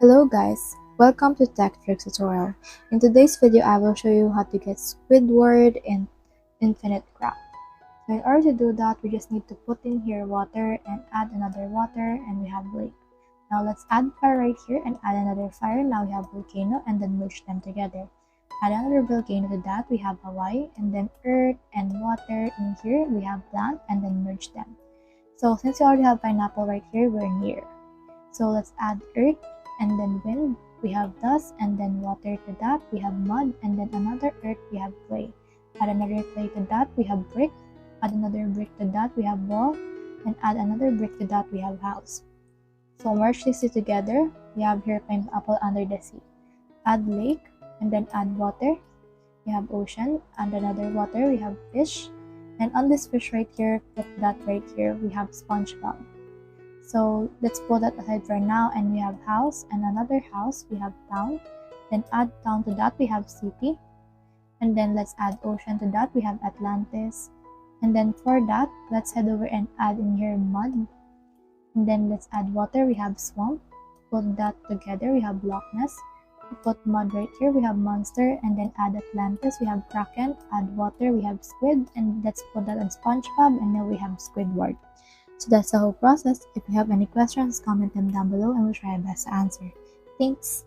Hello guys, welcome to Tech Tricks tutorial. In today's video, I will show you how to get Squidward in Infinite Craft. So in order to do that, we just need to put in here water and add another water, and we have lake. Now let's add fire right here and add another fire. Now we have volcano and then merge them together. Add another volcano to that, we have Hawaii, and then earth and water. In here we have plant and then merge them. So since we already have pineapple right here, we're near. So let's add earth and then wind, we have dust, and then water to that, we have mud, and then another earth, we have clay. Add another clay to that, we have brick. Add another brick to that, we have wall, and add another brick to that, we have house. So merge these two together, we have here pineapple under the sea. Add lake, and then add water, we have ocean, and another water, we have fish, and on this fish right here, put that right here, we have SpongeBob. So let's put that aside for now, and we have house and another house, we have town. Then add town to that, we have city. And then let's add ocean to that, we have Atlantis. And then for that, let's head over and add in here mud. And then let's add water, we have swamp. Put that together, we have Loch Ness. We put mud right here, we have monster. And then add Atlantis, we have Kraken. Add water, we have squid. And let's put that on SpongeBob, and now we have Squidward. So that's the whole process. If you have any questions, comment them down below and we'll try our best to answer. Thanks!